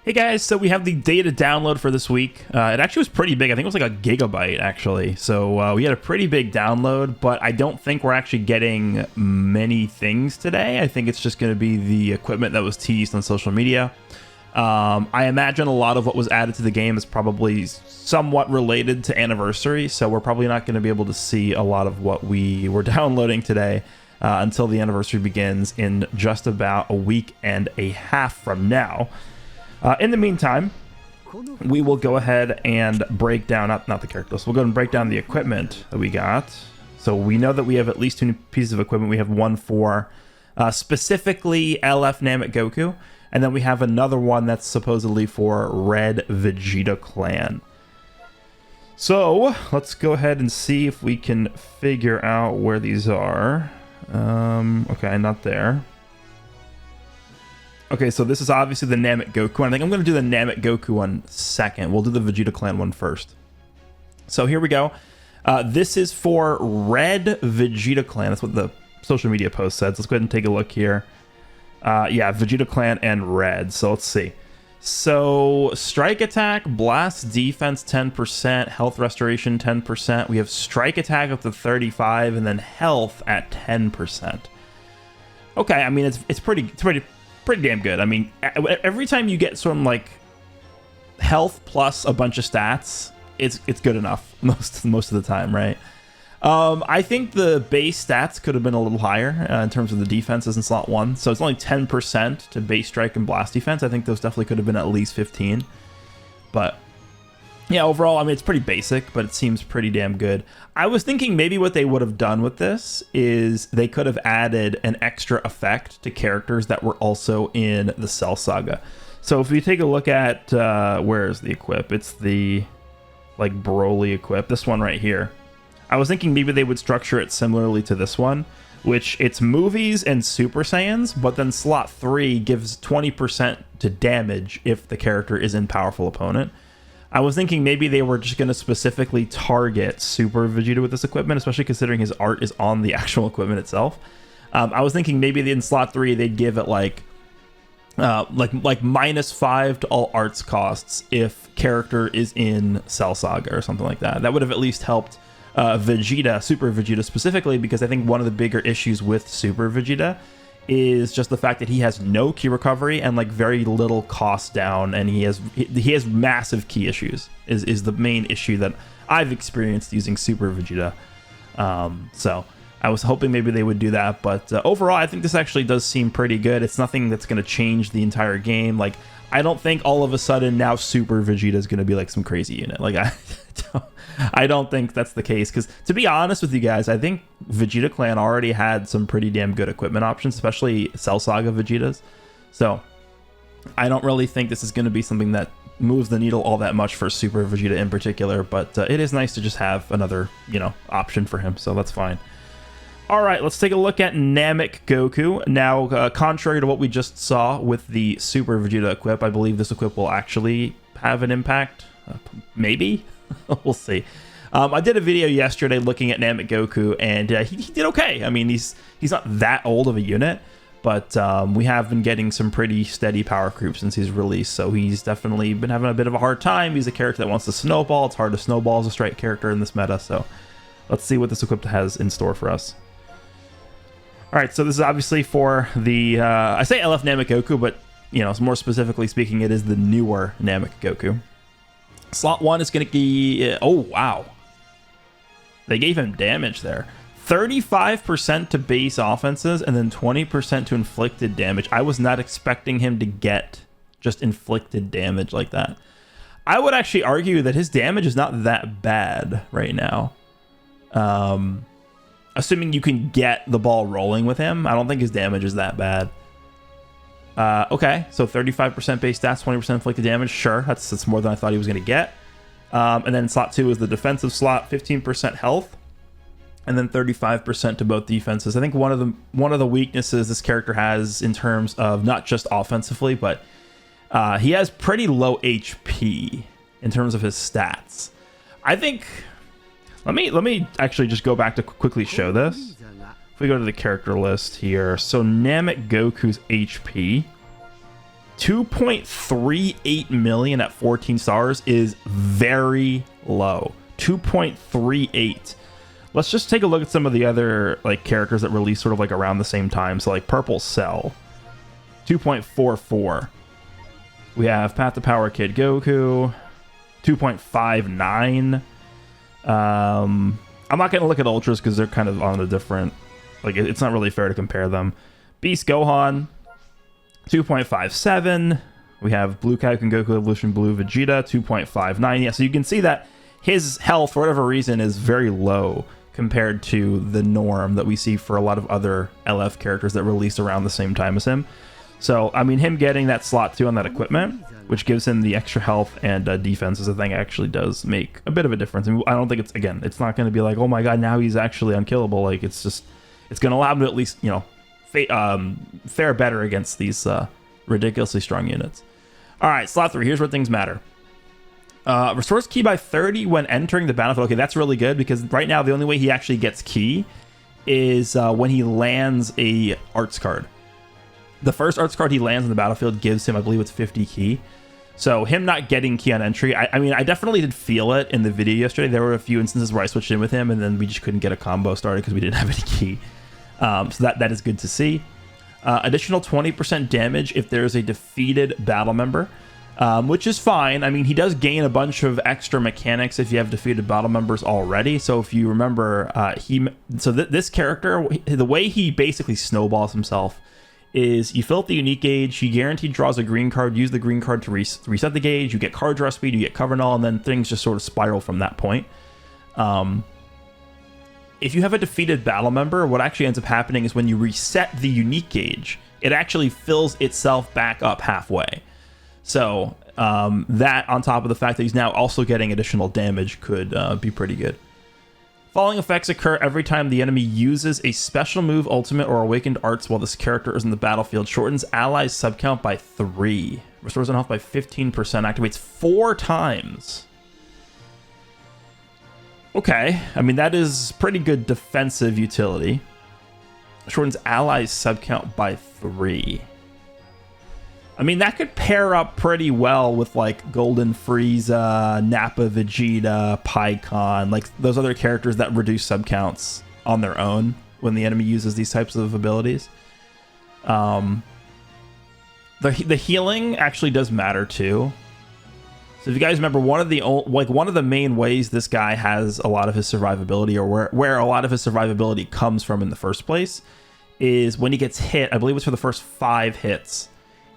Hey guys, so we have the data download for this week. It actually was pretty big. I think it was like a gigabyte actually. So we had a pretty big download, but I don't think we're actually getting many things today. I think it's just going to be the equipment that was teased on social media. I imagine a lot of what was added to the game is probably somewhat related to Anniversary, so we're probably not going to be able to see a lot of what we were downloading today until the Anniversary begins in just about a week and a half from now. In the meantime, we will go ahead and break down, not the character list, we'll go and break down the equipment that we got. So we know that we have at least 2 pieces of equipment. We have one for specifically LF Namek Goku, and then we have another one that's supposedly for Red Vegeta Clan. So let's go ahead and see if we can figure out where these are. Okay, not there. Okay, so this is obviously the Namek Goku. I think I'm going to do the Namek Goku one second. We'll do the Vegeta Clan one first. So here we go. This is for Red Vegeta Clan. That's what the social media post said. So let's go ahead and take a look here. Yeah, Vegeta Clan and Red. So let's see. So Strike Attack, Blast Defense 10%, Health Restoration 10%. We have Strike Attack up to 35, and then Health at 10%. Okay, I mean it's pretty damn good. I mean, every time you get some like health plus a bunch of stats, it's good enough most of the time, right? I think the base stats could have been a little higher in terms of the defenses in slot 1. So it's only 10% to base strike and blast defense. I think those definitely could have been at least 15. But yeah, overall, I mean, it's pretty basic, but it seems pretty damn good. I was thinking maybe what they would have done with this is they could have added an extra effect to characters that were also in the Cell Saga. So if we take a look at, where is the equip? It's the, like, Broly equip. This one right here. I was thinking maybe they would structure it similarly to this one, which it's movies and Super Saiyans, but then slot 3 gives 20% to damage if the character is in powerful opponent. I was thinking maybe they were just going to specifically target Super Vegeta with this equipment, especially considering his art is on the actual equipment itself. I was thinking maybe in slot 3 they'd give it like -5 to all arts costs if character is in Cell Saga or something like that. That would have at least helped Vegeta, Super Vegeta specifically, because I think one of the bigger issues with Super Vegeta is just the fact that he has no key recovery and like very little cost down, and he has massive key issues is the main issue that I've experienced using Super Vegeta. So I was hoping maybe they would do that, but overall I think this actually does seem pretty good. It's nothing that's going to change the entire game. Like, I don't think all of a sudden now Super Vegeta is going to be like some crazy unit. Like, I don't think that's the case, because to be honest with you guys, I think Vegeta Clan already had some pretty damn good equipment options, especially Cell Saga Vegetas. So I don't really think this is going to be something that moves the needle all that much for Super Vegeta in particular, but it is nice to just have another, option for him, so that's fine. All right, let's take a look at Namek Goku. Now, contrary to what we just saw with the Super Vegeta equip, I believe this equip will actually have an impact. Maybe? We'll see. I did a video yesterday looking at Namek Goku, and he did okay. I mean, he's not that old of a unit, but we have been getting some pretty steady power creep since he's released, so he's definitely been having a bit of a hard time. He's a character that wants to snowball. It's hard to snowball as a strike character in this meta, so let's see what this equip has in store for us. All right, so this is obviously for the, I say LF Namek Goku, but, more specifically speaking, it is the newer Namek Goku. Slot 1 is going to be, oh, wow. They gave him damage there. 35% to base offenses and then 20% to inflicted damage. I was not expecting him to get just inflicted damage like that. I would actually argue that his damage is not that bad right now. Assuming you can get the ball rolling with him, I don't think his damage is that bad. Okay, so 35% base stats, 20% inflicted damage. Sure, that's more than I thought he was going to get. And then slot 2 is the defensive slot, 15% health, and then 35% to both defenses. I think one of the weaknesses this character has in terms of not just offensively, but he has pretty low HP in terms of his stats. I think. Let me actually just go back to quickly show this. If we go to the character list here, so Namek Goku's HP 2.38 million at 14 stars is very low. 2.38. Let's just take a look at some of the other like characters that release sort of like around the same time. So like Purple Cell, 2.44. We have Path to Power Kid Goku, 2.59. I'm not going to look at Ultras because they're kind of on a different, like it's not really fair to compare them. Beast Gohan, 2.57. We have Blue Kaioken Goku Evolution Blue Vegeta, 2.59. Yeah, so you can see that his health, for whatever reason, is very low compared to the norm that we see for a lot of other LF characters that release around the same time as him. So, I mean, him getting that slot 2 on that equipment, which gives him the extra health and defense, is a thing actually does make a bit of a difference. I mean, I don't think it's, again, it's not going to be like, oh my god, now he's actually unkillable. Like, it's just, it's going to allow him to at least, you know, fare better against these ridiculously strong units. All right, slot 3, here's where things matter. Restores ki by 30 when entering the battlefield. Okay, that's really good because right now the only way he actually gets ki is when he lands a arts card. The first arts card he lands on the battlefield gives him, I believe it's 50 ki. So him not getting ki on entry, I mean, I definitely did feel it in the video yesterday. There were a few instances where I switched in with him and then we just couldn't get a combo started because we didn't have any ki. So that is good to see. Additional 20% damage if there's a defeated battle member. Which is fine. I mean, he does gain a bunch of extra mechanics if you have defeated battle members already. So if you remember, this character, the way he basically snowballs himself is you fill up the unique gauge, he guaranteed draws a green card, use the green card to reset the gauge, you get card draw speed, you get cover null, and then things just sort of spiral from that point. If you have a defeated battle member, what actually ends up happening is when you reset the unique gauge, it actually fills itself back up halfway. So that on top of the fact that he's now also getting additional damage could be pretty good. Following effects occur every time the enemy uses a special move, ultimate, or awakened arts while this character is in the battlefield. Shortens allies subcount by 3. Restores on health by 15%. Activates 4 times. Okay, I mean that is pretty good defensive utility. Shortens allies subcount by 3. I mean, that could pair up pretty well with, like, Golden Frieza, Nappa Vegeta, Pikkon, like, those other characters that reduce subcounts on their own when the enemy uses these types of abilities. The healing actually does matter, too. So if you guys remember, one of the main ways this guy has a lot of his survivability, or where a lot of his survivability comes from in the first place, is when he gets hit. I believe it's for the first 5 hits.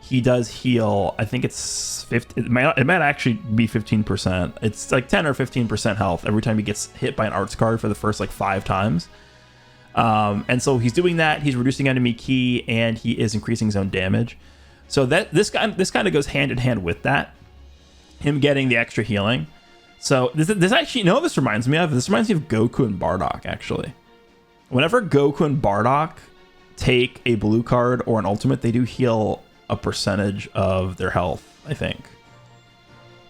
He does heal, I think it's 50, it might actually be 15%. It's like 10 or 15% health every time he gets hit by an arts card for the first like 5 times. And so he's doing that, he's reducing enemy ki, and he is increasing his own damage. So that this kind of goes hand in hand with that, him getting the extra healing. So this actually, you know what this reminds me of? This reminds me of Goku and Bardock, actually. Whenever Goku and Bardock take a blue card or an ultimate, they do heal a percentage of their health, I think.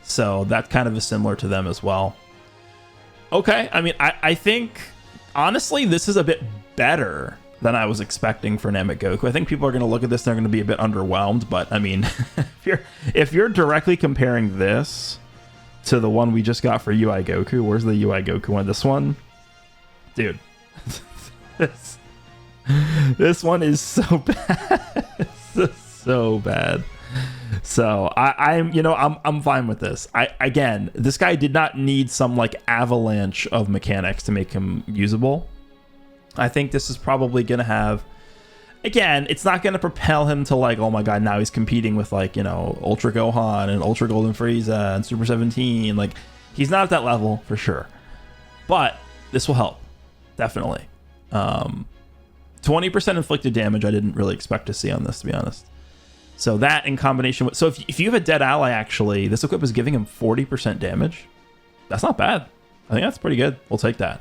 So that kind of is similar to them as well. Okay, I mean, I think, honestly, this is a bit better than I was expecting for Namek Goku. I think people are going to look at this and they're going to be a bit underwhelmed, but I mean, if you're directly comparing this to the one we just got for UI Goku, where's the UI Goku one? This one? Dude. This one is so bad. So bad. So I'm fine with this. Again, this guy did not need some like avalanche of mechanics to make him usable. I think this is probably gonna have, again, it's not gonna propel him to like, oh my god, now he's competing with like, you know, Ultra Gohan and Ultra Golden Frieza and Super 17. Like, he's not at that level for sure, but this will help definitely. 20% inflicted damage I didn't really expect to see on this, to be honest. So that in combination with... So if you have a dead ally, actually, this equip is giving him 40% damage. That's not bad. I think that's pretty good. We'll take that.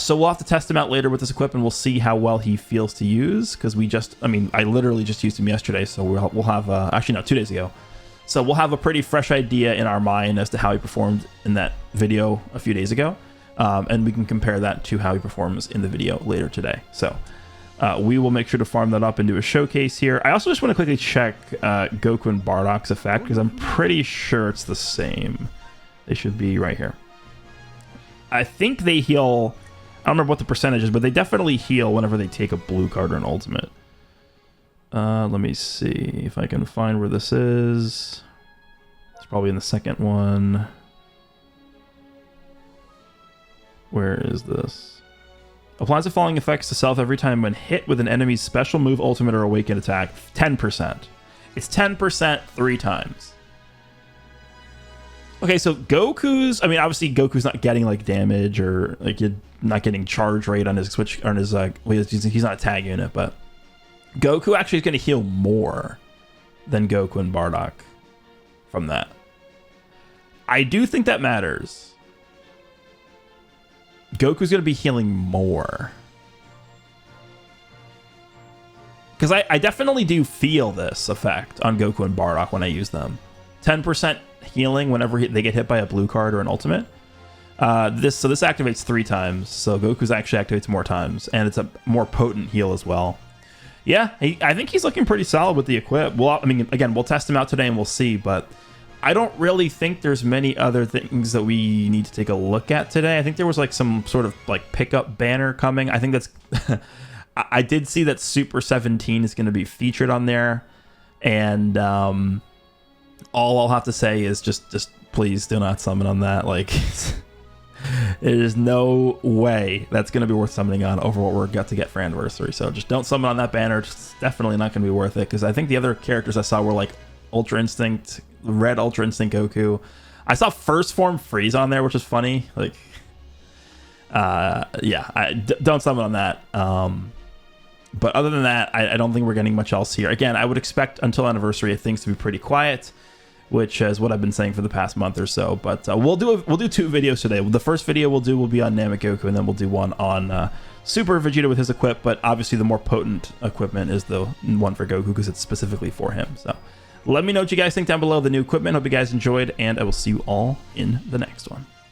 So we'll have to test him out later with this equip, and we'll see how well he feels to use. Because I literally just used him yesterday, so we'll have... actually, no, 2 days ago. So we'll have a pretty fresh idea in our mind as to how he performed in that video a few days ago. And we can compare that to how he performs in the video later today. So... We will make sure to farm that up and do a showcase here. I also just want to quickly check Goku and Bardock's effect, because I'm pretty sure it's the same. They should be right here. I think they heal... I don't remember what the percentage is, but they definitely heal whenever they take a blue card or an ultimate. Let me see if I can find where this is. It's probably in the second one. Where is this? Applies the following effects to self every time when hit with an enemy's special move, ultimate, or awakened attack. 10%. It's 10% 3 times. Okay, so Goku's... I mean, obviously Goku's not getting like damage or like you're not getting charge rate on his switch on his he's not a tag unit, but Goku actually is going to heal more than Goku and Bardock from that. I do think that matters. Goku's going to be healing more. Because I definitely do feel this effect on Goku and Bardock when I use them. 10% healing whenever they get hit by a blue card or an ultimate. This activates 3 times, so Goku's actually activates more times, and it's a more potent heal as well. Yeah, I think he's looking pretty solid with the equip. Well, I mean, again, we'll test him out today and we'll see, but I don't really think there's many other things that we need to take a look at today. I think there was like some sort of like pickup banner coming. I think that's... I did see that Super 17 is going to be featured on there, and all I'll have to say is just please do not summon on that. Like, there's no way that's going to be worth summoning on over what we're got to get for Anniversary. So just don't summon on that banner. It's definitely not going to be worth it, because I think the other characters I saw were like Ultra Instinct, Red Ultra Instinct Goku. I saw First Form Freeze on there, which is funny. Like, yeah, don't summon on that. But other than that, I don't think we're getting much else here. Again, I would expect until Anniversary things to be pretty quiet, which is what I've been saying for the past month or so. But we'll do 2 videos today. The first video we'll do will be on Namek Goku, and then we'll do one on Super Vegeta with his equip. But obviously, the more potent equipment is the one for Goku, because it's specifically for him. So let me know what you guys think down below the new equipment. Hope you guys enjoyed, and I will see you all in the next one.